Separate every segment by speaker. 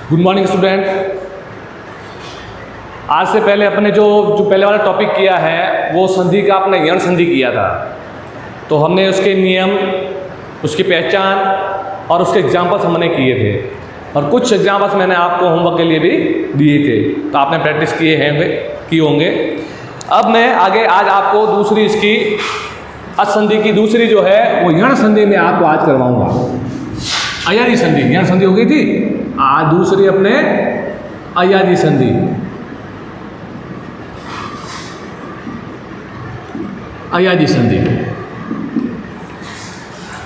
Speaker 1: Good morning student. आज से पहले अपने जो पहले वाला टॉपिक किया है वो संधि का अपने यण संधि किया था। तो हमने उसके नियम, उसकी पहचान और उसके एग्जाम्पल्स हमने किए थे और कुछ एग्जाम्पल्स मैंने आपको होमवर्क के लिए भी दिए थे, तो आपने प्रैक्टिस किए होंगे। अब मैं आगे आज आपको दूसरी इसकी असंधि की दूसरी जो है वो यण संधि में आपको आज करवाऊंगा। अयादी संधि, यण संधि हो गई थी, आज दूसरी अपने अयादी संधि। अयादी संधि,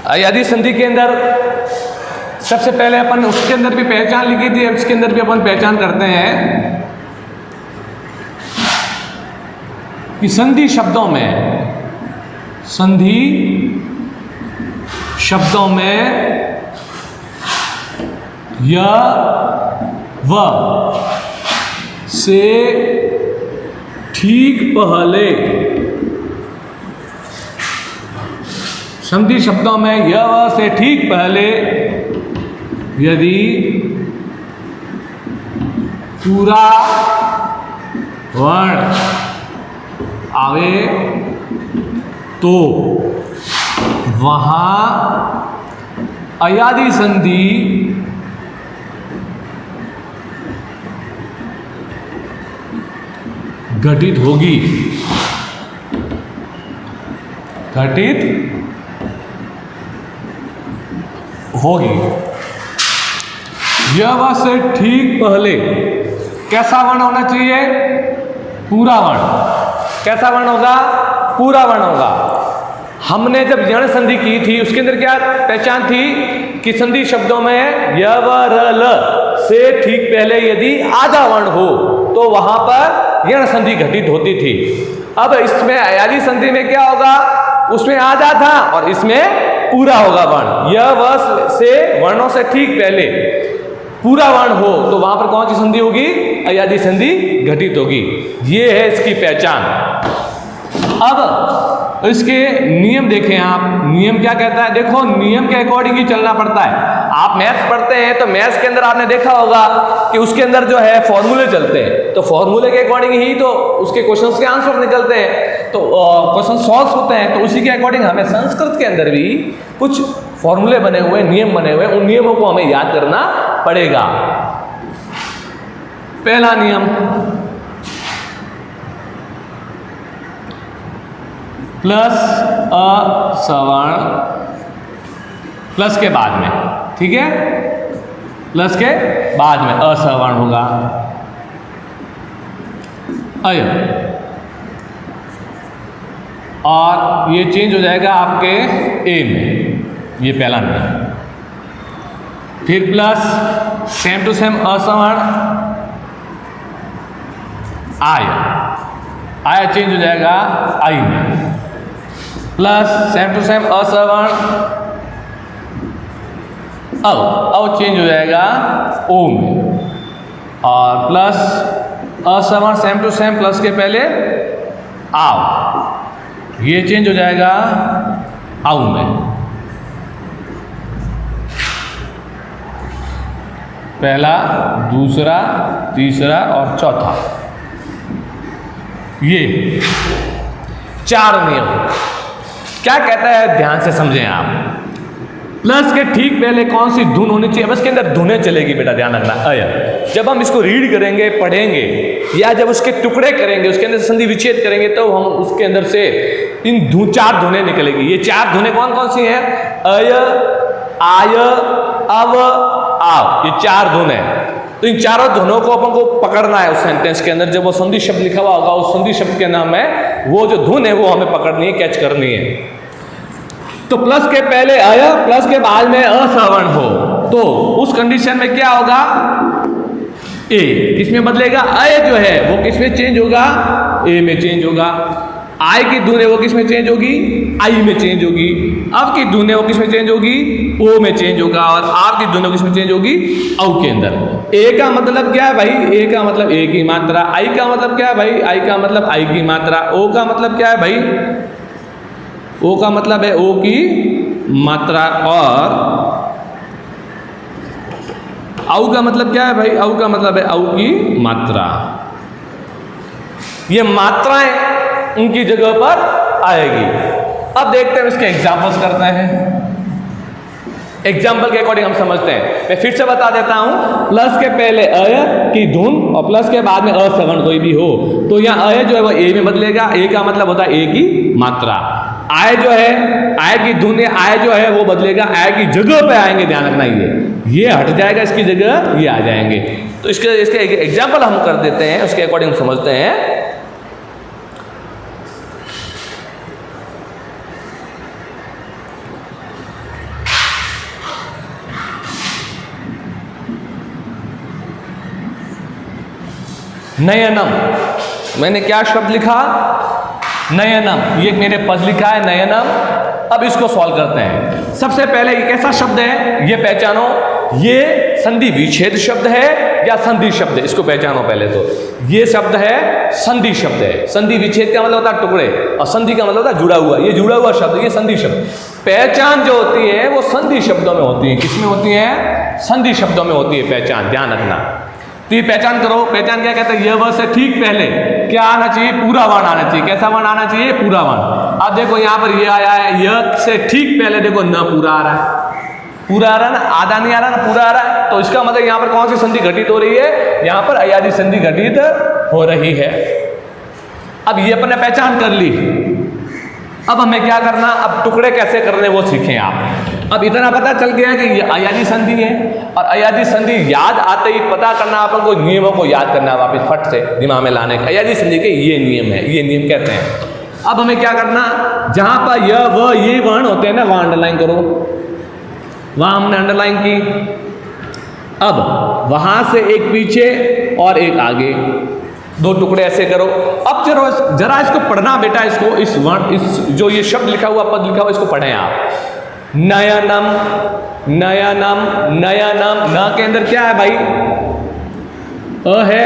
Speaker 1: अयादी संधि के अंदर सबसे पहले अपन उसके अंदर भी पहचान लिखी थी, इसके अंदर भी अपन पहचान करते हैं कि संधि शब्दों में य व से ठीक पहले, संधि शब्दों में य व से ठीक पहले यदि पूरा वर्ण आवे तो वहां अयादी संधि घटित होगी। यह व से ठीक पहले कैसा वर्ण होना चाहिए? पूरा वर्ण। कैसा वर्ण होगा? पूरा वर्ण होगा। हमने जब यण संधि की थी उसके अंदर क्या पहचान थी कि संधि शब्दों में य व र ल से ठीक पहले यदि आधा वर्ण हो तो वहां पर यण संधि घटित होती थी। अब इसमें अयादी संधि में क्या होगा? उसमें आधा था और इसमें पूरा होगा वर्ण। य व से वर्णों से ठीक पहले पूरा वर्ण हो तो वहां पर कौन सी संधि होगी? अयादी संधि घटित होगी। ये है इसकी पहचान। अब इसके नियम देखें आप। नियम क्या कहता है? देखो, नियम के अकॉर्डिंग ही चलना पड़ता है। आप मैथ्स पढ़ते हैं तो मैथ्स के अंदर आपने देखा होगा कि उसके अंदर जो है फॉर्मूले चलते हैं, तो फॉर्मूले के अकॉर्डिंग ही तो उसके क्वेश्चंस के आंसर निकलते हैं, तो क्वेश्चन सॉल्व होते हैं। तो उसी के अकॉर्डिंग हमें संस्कृत के अंदर भी कुछ फॉर्मूले बने हुए, नियम बने हुए, उन नियमों को हमें याद करना पड़ेगा। पहला नियम, प्लस अ सवर्ण प्लस के बाद में, ठीक है, प्लस के बाद में असवर्ण होगा अय, और ये चेंज हो जाएगा आपके ए में। ये पहला नियम। फिर प्लस सेम टू सेम असवर्ण आया चेंज हो जाएगा आई में। प्लस सेम टू सेम असवर्ण अव चेंज हो जाएगा ओ में। और प्लस असवर्ण सेम टू सेम प्लस के पहले आव, ये चेंज हो जाएगा आउ में। पहला, दूसरा, तीसरा और चौथा, ये 4 नियम। क्या कहता है ध्यान से समझें आप। प्लस के ठीक पहले कौन सी धुन होनी चाहिए? अब इसके अंदर धुनें चलेगी बेटा, ध्यान रखना। अय, जब हम इसको रीड करेंगे, पढ़ेंगे, या जब उसके टुकड़े करेंगे, उसके अंदर संधि विच्छेद करेंगे, तो हम उसके अंदर से इन 4 धुनें निकलेगी। ये 4 धुनें कौन कौन सी हैं? अय, आय, अव, आव, ये 4 धुन है। तो इन चारों धुनों को अपन को पकड़ना है उस सेंटेंस के अंदर। जब वो संधि शब्द लिखा हुआ होगा, उस संधि शब्द के नाम है वो जो धुन है वो हमें पकड़नी है, कैच करनी है। तो प्लस के पहले अय, प्लस के बाद में असवर्ण हो तो उस कंडीशन में क्या होगा? ए किसमें बदलेगा? अय जो है वो किसमें चेंज होगा? ए में चेंज होगा। आई की धुन है वो किसमें चेंज होगी? आई में चेंज होगी। अब की धुन है वो किसमें चेंज होगी? ओ में चेंज होगा। और आर की धुन किसमें चेंज होगी? औ के अंदर। ए का मतलब क्या है भाई? ए का मतलब ए की मात्रा। आई का मतलब क्या है भाई? आई का मतलब आई की मात्रा। ओ का मतलब क्या है भाई? ओ का मतलब है ओ की मात्रा। और औ का मतलब क्या है भाई? औ का मतलब है औ की मात्रा। ये मात्राएं उनकी जगह पर आएगी। अब देखते हैं इसके एग्जाम्पल्स करते हैं। एग्जाम्पल के अकॉर्डिंग हम समझते हैं। मैं फिर से बता देता हूं, प्लस के पहले अय की धुन और प्लस के बाद में असवर्ण कोई भी हो तो यहाँ अय जो है वो ए में बदलेगा। ए का मतलब होता है ए की मात्रा। आय जो है, आय की धुन या आय जो है वो बदलेगा, आय की जगह पे आएंगे, ध्यान रखना। ये हट जाएगा, इसकी जगह ये आ जाएंगे। तो इसके एग्जाम्पल हम कर देते हैं, उसके अकॉर्डिंग समझते हैं। नयनम, मैंने क्या शब्द लिखा? नयनम। ये मेरे पद लिखा है नयनम। अब इसको सॉल्व करते हैं। सबसे पहले ये कैसा शब्द है ये पहचानो। ये संधि विच्छेद शब्द है या संधि शब्द है, इसको पहचानो पहले तो। ये शब्द है संधि शब्द है। संधि विच्छेद का मतलब होता है टुकड़े और संधि का मतलब होता है जुड़ा हुआ। ये जुड़ा हुआ शब्द, ये संधि शब्द। पहचान जो होती है वो संधि शब्दों में होती है। किसमें होती है? संधि शब्दों में होती है पहचान, ध्यान रखना। तो ये पहचान करो। पहचान क्या कहते हैं? यह वर्ड से ठीक पहले क्या आना चाहिए? पूरा वर्ण आना चाहिए। कैसा वर्ण आना चाहिए? पूरा वर्ण। अब देखो यहाँ पर ये आया है, यह से ठीक पहले देखो न पूरा आ रहा है। पूरा आ रहा है ना, आधा नहीं आ रहा ना, पूरा आ रहा है। तो इसका मतलब यहाँ पर कौन सी संधि घटित हो रही है? यहाँ पर अयादि संधि घटित हो रही है। अब ये अपने पहचान कर ली। अब हमें क्या करना? अब टुकड़े कैसे करने वो सीखें आप। अब इतना पता चल गया कि ये अयादि संधि है और अयादि संधि याद आते ही पता करना, अपन को नियमों को याद करना वापस फट से दिमाग में लाने का। अयादि संधि के ये नियम है, ये नियम कहते हैं। अब हमें क्या करना? जहां पर यह व ये वर्ण होते हैं ना, वहां अंडरलाइन करो। वहां हमने अंडरलाइन की। अब वहां से एक पीछे और एक आगे, दो टुकड़े ऐसे करो। अब जरा इसको पढ़ना बेटा। इसको इस वर्ण, इस जो ये शब्द लिखा हुआ, पद लिखा हुआ, इसको पढ़ें आप। नयनम, नयनम, नयनम। न के अंदर क्या है भाई? अ है।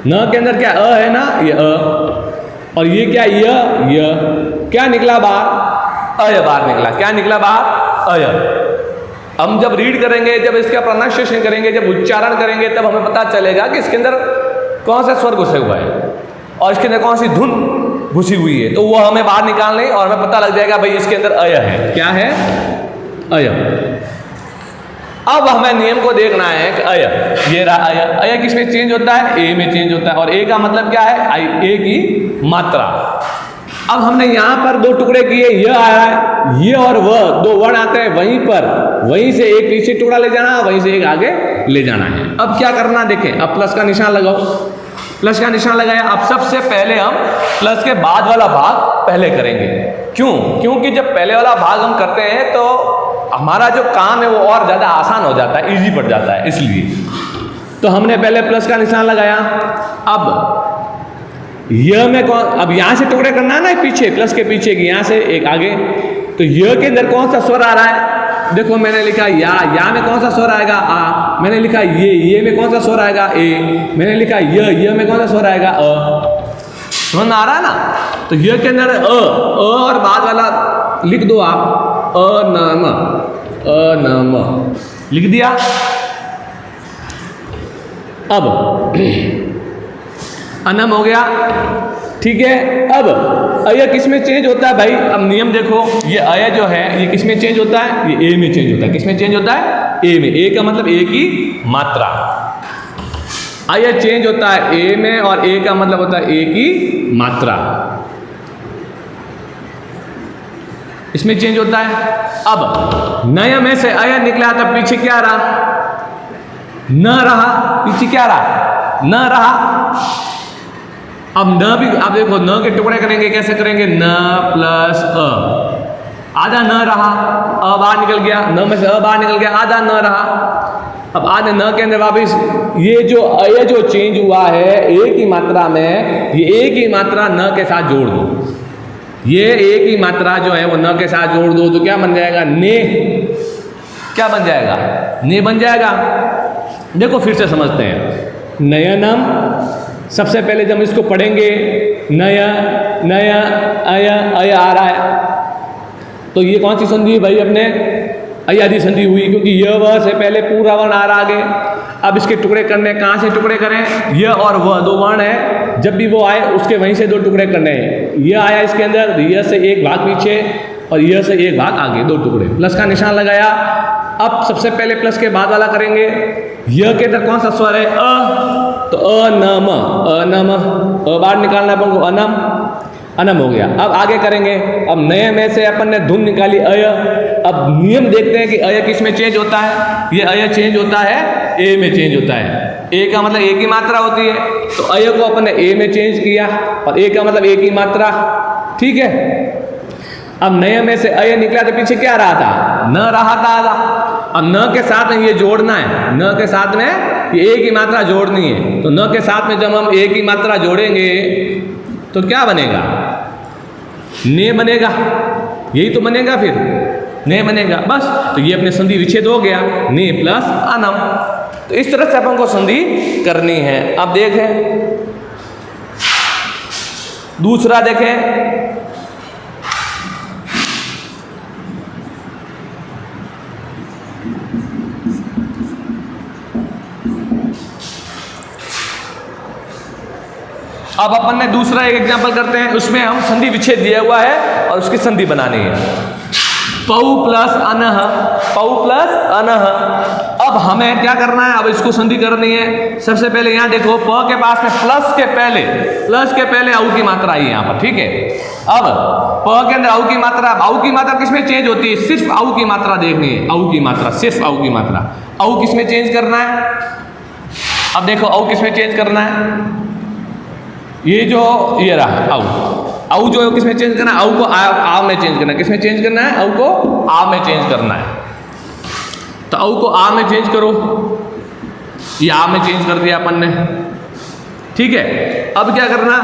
Speaker 1: न के अंदर क्या? अ है ना, ये अ। और ये क्या? य। क्या निकला बाहर? अय बाहर निकला। क्या निकला बाहर? अय। हम जब रीड करेंगे, जब इसका प्रोनाउंसिएशन करेंगे, जब उच्चारण करेंगे, तब हमें पता चलेगा कि इसके अंदर कौन सा स्वर घुसे हुआ है और इसके अंदर कौन सी धुन घुसी हुई है। तो वो हमें बाहर निकालनी और हमें पता लग जाएगा भाई इसके अंदर अय है। क्या है? अय। अब हमें नियम को देखना है कि अय, ये रहा अय। अय किसमें चेंज होता है? ए में चेंज होता है। और ए का मतलब क्या है? ए की मात्रा। अब हमने यहाँ पर दो टुकड़े किए, यह आया है, ये और वह दो वर्ण आते हैं वहीं पर। वहीं से एक पीछे टुकड़ा ले जाना, वहीं से एक आगे ले जाना है। अब क्या करना देखें। अब प्लस का निशान लगाओ। प्लस का निशान लगाया। अब सबसे पहले हम प्लस के बाद वाला भाग पहले करेंगे। क्यों? क्योंकि जब पहले वाला भाग हम करते हैं तो हमारा जो काम है वो और ज़्यादा आसान हो जाता है, ईजी पड़ जाता है, इसलिए। तो हमने पहले प्लस का निशान लगाया। अब यह में कौन? अब यहाँ से टुकड़े करना है ना, पीछे प्लस के पीछे की, यहाँ से एक आगे। तो यह के अंदर कौन सा स्वर आ रहा है? देखो मैंने लिखा या में कौन सा स्वर आएगा? आ। मैंने लिखा ये में कौन सा स्वर आएगा? ए। मैंने लिखा य में कौन सा स्वर आएगा? अ। समझ आ रहा है ना? तो यह के अंदर अ और बाद वाला लिख दो आप, अनम, अनम लिख दिया। अब अनम हो गया, ठीक है। अब अय किस में चेंज होता है भाई? अब नियम देखो, ये अय जो है ये किस में चेंज होता है? ये ए में चेंज होता है। किस में चेंज होता है? ए में। ए का मतलब ए की मात्रा। अय चेंज होता है ए में और ए का मतलब होता है ए की मात्रा। इसमें चेंज होता है। अब नय में से अय निकला तब पीछे क्या रहा? न रहा। पीछे क्या रहा? न रहा। अब न भी आप देखो, न के टुकड़े करेंगे, कैसे करेंगे? न प्लस अ, आधा न रहा, अ बाहर निकल गया, न में से अ बाहर निकल गया, आधा न रहा। अब आधे न के अंदर वापिस ये जो अय जो चेंज हुआ है ए की मात्रा में, ये ए की मात्रा न के साथ जोड़ दो। ये ए की मात्रा जो है वो न के साथ जोड़ दो तो क्या बन जाएगा? ने। क्या बन जाएगा? ने बन जाएगा। देखो फिर से समझते हैं। नयनम, सबसे पहले जब इसको पढ़ेंगे, नया नया अय, अय आ रहा है, तो ये कौन सी संधि है भाई? अपने अयादी संधि हुई, क्योंकि य व से पहले पूरा वर्ण आ रहा आगे। अब इसके टुकड़े करने, कहाँ से टुकड़े करें? य और व दो वर्ण है, जब भी वो आए उसके वहीं से दो टुकड़े करने हैं। य आया इसके अंदर, य से एक भाग पीछे और य से एक भाग आगे, दो टुकड़े। प्लस का निशान लगाया। अब सबसे पहले प्लस के बाद वाला करेंगे। य के अंदर कौन सा स्वर है? अ, तो अनम, अनम, अ बाहर निकालना अपन को, अनम, अनम हो गया। अब आगे करेंगे। अब नए में से अपन ने धुन निकाली अय। अब नियम देखते हैं कि अय किस में चेंज होता है। ये अय चेंज होता है, ए में चेंज होता है। ए का मतलब ए की मात्रा होती है, तो अय को अपन ने ए में चेंज किया, और ए का मतलब ए की मात्रा, ठीक है। अब नए में से अय निकला तो पीछे क्या रहा था? न रहा था। अब न के साथ में ये जोड़ना है, न के साथ में ये ए की मात्रा जोड़नी है। तो न के साथ में जब हम ए की मात्रा जोड़ेंगे तो क्या बनेगा? ने बनेगा, यही तो बनेगा, फिर ने बनेगा बस। तो ये अपने संधि विच्छेद हो गया, ने प्लस अनम। तो इस तरह से अपन को संधि करनी है। अब देखें दूसरा, देखें अब अपन ने दूसरा एक एग्जांपल करते हैं, उसमें हम संधि विच्छेद दिया हुआ है और उसकी संधि बनानी है। पौ प्लस अनह, पौ प्लस अनह। अब हमें क्या करना है? अब इसको संधि करनी है। सबसे पहले यहाँ देखो, प के पास में प्लस के पहले औ की मात्रा आई है यहाँ पर, ठीक है। अब प के अंदर औ की मात्रा, औ की मात्रा किसमें चेंज होती है? सिर्फ औ की मात्रा देखनी है, औ की मात्रा, सिर्फ औ की मात्रा। औ किसमें चेंज करना है? अब देखो औ किसमें चेंज करना है? ये जो ये रहा औ जो किसमें चेंज करना है? औ को आ में चेंज करना है। किसमें चेंज करना है? औ को आ में चेंज करना है। तो औ को आ में चेंज करो, ये आ में चेंज कर दिया अपन ने, ठीक है। अब क्या करना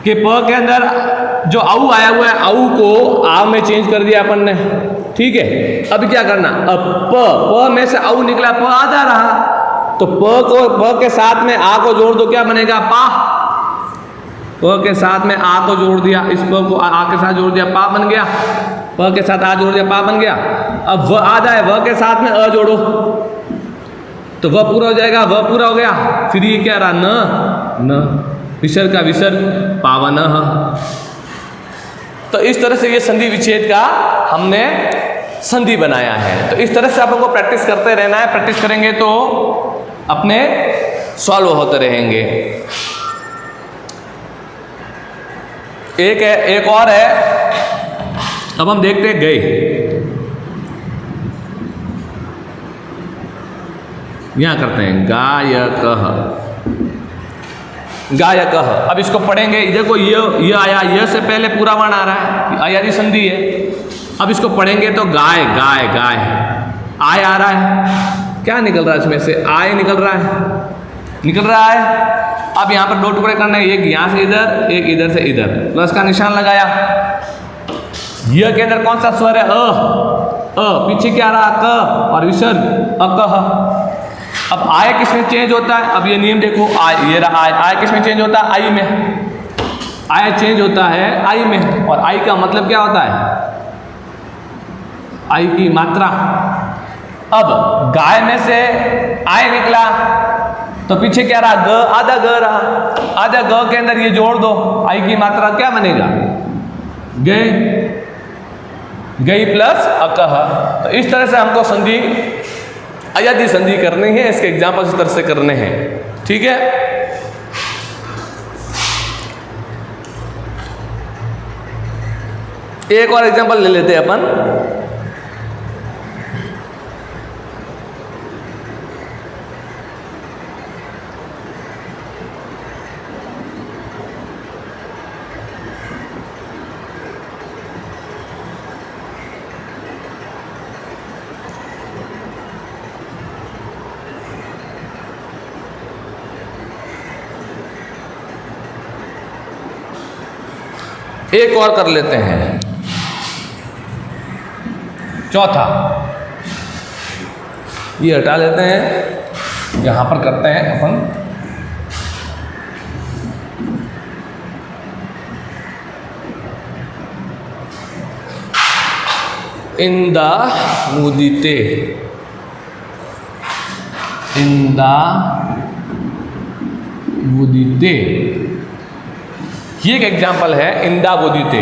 Speaker 1: कि प के अंदर जो औ आया हुआ है, औ को आ में चेंज कर दिया अपन ने, ठीक है। अब क्या करना? अब प में से औ निकला, प आधा रहा, तो प के साथ में आ को जोड़ दो, क्या बनेगा? पा। प के साथ में आ को जोड़ दिया, इस प को आ के साथ जोड़ दिया, पा बन गया। प के साथ आ जोड़ दिया, पा बन गया। अब व आधा है, व के साथ में अ जोड़ो तो व पूरा हो जाएगा, व पूरा हो गया। फिर ये क्या रहा? न, विसर्ग का विसर्ग, पावन। तो इस तरह से ये संधि विच्छेद का हमने संधि बनाया है। तो इस तरह से आप लोगों को प्रैक्टिस करते रहना है। प्रैक्टिस करेंगे तो अपने सॉल्व होते रहेंगे। एक और है। अब हम देखते हैं गए, यहां करते हैं गायकः, गायकः। अब इसको पढ़ेंगे, देखो ये आया, ये से पहले पूरा वर्ण आ रहा है, अयादी संधि है। अब इसको पढ़ेंगे तो गाय, गाय, गाय, आय आ रहा है, क्या निकल रहा है इसमें से? आय निकल रहा है, निकल रहा है। अब यहाँ पर दो टुकड़े करने हैं, एक यहाँ से इधर, एक इधर से इधर। प्लस का निशान लगाया। य के अंदर कौन सा स्वर है? अ, पीछे क्या रहा? क और विसर्ग अकह। अब आय किसमें चेंज होता है? अब ये नियम देखो, आय, ये रहा आय, आय किसमें चेंज होता है? आई में। आय चेंज होता है आई में, और आई का मतलब क्या होता है? आई की मात्रा। अब गाय में से आय निकला तो पीछे क्या रहा? ग, आधा ग रहा, आधा ग के अंदर ये जोड़ दो, आई की मात्रा क्या बनेगा? गए, गई प्लस अकह। तो इस तरह से हमको संधि, अयादी संधि करनी है। इसके एग्जाम्पल इस तरह से करने हैं, ठीक है। एक और एग्जाम्पल ले लेते हैं अपन। एक और कर लेते हैं, चौथा। ये हटा लेते हैं, यहां पर करते हैं अपन। इंदा उदिते, इंदा उदिते, ये एक एग्जाम्पल है इंदा उदिते।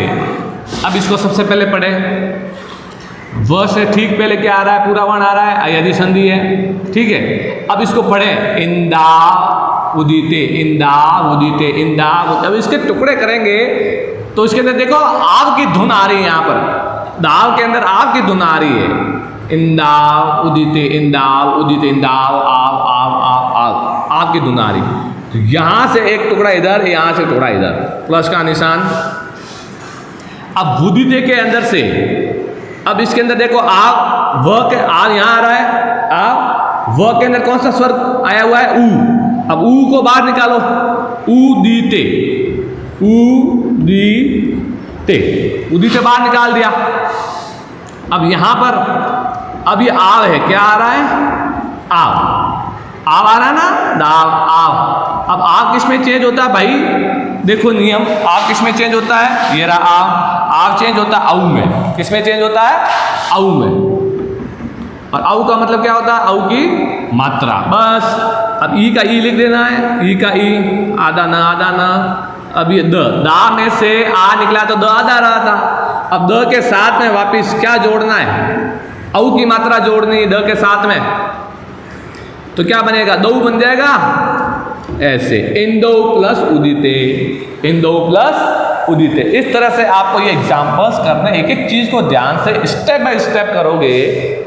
Speaker 1: अब इसको सबसे पहले पढ़े, व से ठीक पहले क्या आ रहा है, पूरा वर्ण आ रहा है, अयदि संधि है, ठीक है। अब इसको पढ़े, इंदा उदिते, इंदा उदिते, इंदा। अब इसके टुकड़े करेंगे तो इसके अंदर देखो आव की धुन आ रही है, यहाँ पर दाव के अंदर आव की धुन आ रही है। इंदाव उदिते, इंदाव उदिते, इंदाव आव आव आव आव, आव की धुन आ रही। तो यहाँ से एक टुकड़ा इधर, यहाँ से टुकड़ा इधर, प्लस का निशान। अब उदिते के अंदर से, अब इसके अंदर देखो आव, व के आव यहाँ आ रहा है, आव, व के अंदर कौन सा स्वर आया हुआ है, ऊ। अब ऊ को बाहर निकालो, उदिते, उदिते, उदिते बाहर निकाल दिया। अब यहां पर अब ये आव है, क्या आ रहा है, आव, आव आ रहा है ना, दाव आव। अब आव किस में चेंज होता है भाई, देखो नियम, आव किस में चेंज होता है, ये रहा आव चेंज होता है औ में। किस में चेंज होता है, औ में। और औ का मतलब क्या होता है, औ की मात्रा, बस। अब ई का ई लिख देना है, ई का ई, आधा न आधा न। अब ये द, दा में से आ निकला तो द आधा रहा था। अब द के साथ में वापिस क्या जोड़ना है, औ की मात्रा जोड़नी द के साथ में, तो क्या बनेगा, दो बन जाएगा ऐसे, इंदो प्लस उदिते, इंदो प्लस उदिते। इस तरह से आपको ये एग्जाम्पल्स करना है, एक एक चीज़ को ध्यान से स्टेप बाय स्टेप करोगे।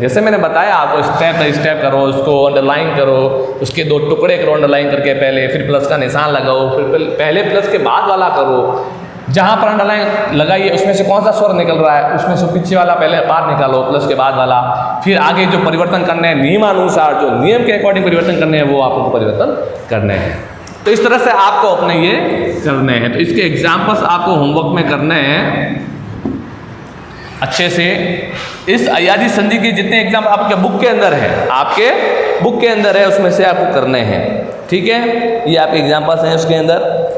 Speaker 1: जैसे मैंने बताया आपको, स्टेप बाय स्टेप करो, उसको अंडरलाइन करो, उसके दो टुकड़े करो अंडरलाइन करके पहले, फिर प्लस का निशान लगाओ, फिर पहले प्लस के बाद वाला करो। जहाँ पर अंडरलाइन लगाइए उसमें से कौन सा स्वर निकल रहा है, उसमें से पीछे वाला पहले बाहर निकालो, प्लस के बाद वाला। फिर आगे जो परिवर्तन करने हैं नियमानुसार, जो नियम के अकॉर्डिंग परिवर्तन करने हैं, वो आपको परिवर्तन करने हैं। तो इस तरह से आपको अपने ये करने हैं। तो इसके एग्जाम्पल्स आपको होमवर्क में करने हैं अच्छे से। इस अयादी संधि के जितने एग्जाम आपके बुक के अंदर है, आपके बुक के अंदर है, उसमें से आपको करने हैं, ठीक है। ये आपके एग्जाम्पल्स हैं उसके अंदर।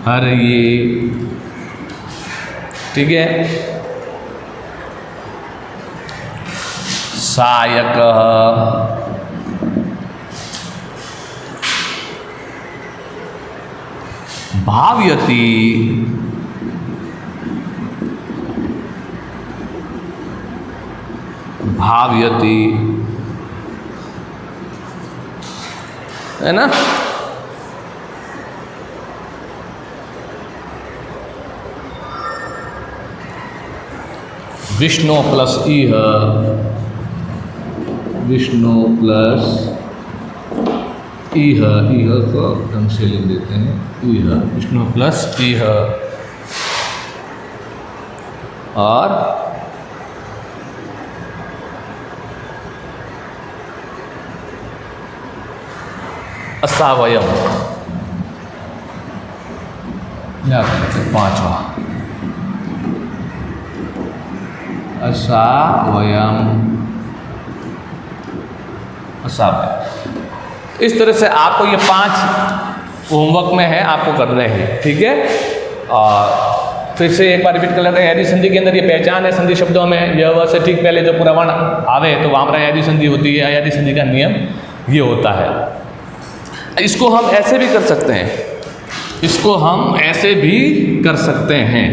Speaker 1: हर ये, ठीक है, सायक, भाव्यति, भाव्यति, है ना। विष्णु प्लस इह, विष्णु प्लस इह, इह को ढंग से लिख देते हैं, इह, विष्णु प्लस इह। और असावयम, या पांचवा, असावयम, असावयम। इस तरह से आपको ये 5 होमवर्क में है, आपको करने हैं, ठीक है। और फिर से एक बार रिपीट कर लेते हैं। अयादी संधि के अंदर ये पहचान है संधि शब्दों में, यह व से ठीक पहले जो पूरा वर्ण आवे तो वहाँ पर अयादी संधि होती है। अयादी संधि का नियम ये होता है। इसको हम ऐसे भी कर सकते हैं, इसको हम ऐसे भी कर सकते हैं।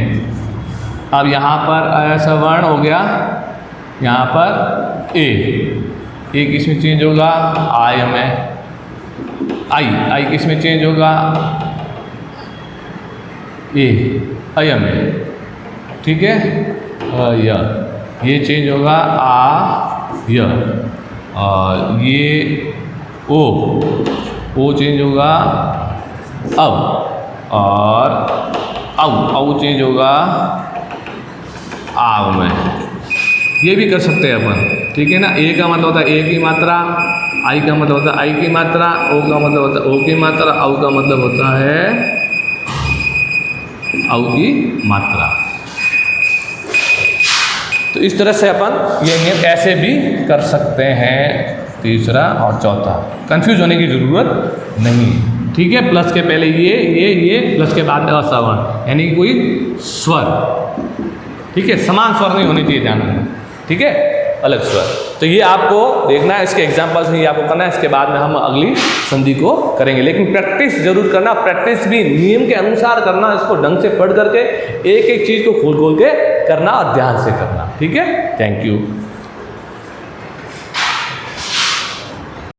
Speaker 1: अब यहाँ पर ऐसा वर्ण हो गया, यहाँ पर ए किस में चेंज होगा, आय में, आई किस में चेंज होगा, ए अय में, ठीक है। ये चेंज होगा आ य, और ये ओ चेंज होगा अब, और औ चेंज होगा आव में। ये भी कर सकते हैं अपन, ठीक है ना। ए का मतलब होता है ए की मात्रा, आई का मतलब होता है आई की मात्रा, ओ का मतलब होता है ओ की मात्रा, औ का मतलब होता है औ की मात्रा। तो इस तरह से अपन ये नियम ऐसे भी कर सकते हैं, तीसरा और चौथा। कंफ्यूज होने की ज़रूरत नहीं। ठीक है, प्लस के पहले ये प्लस के बाद असवर्ण, यानी कि कोई स्वर, ठीक है, समान स्वर नहीं होने चाहिए, ध्यान रखना, ठीक है, अलग स्वर। तो ये आपको देखना है, इसके एग्जाम्पल से ये आपको करना है, इसके बाद में हम अगली संधि को करेंगे। लेकिन प्रैक्टिस जरूर करना, प्रैक्टिस भी नियम के अनुसार करना, इसको ढंग से पढ़ करके एक एक चीज़ को खोल खोल के करना और ध्यान से करना, ठीक है। Thank you.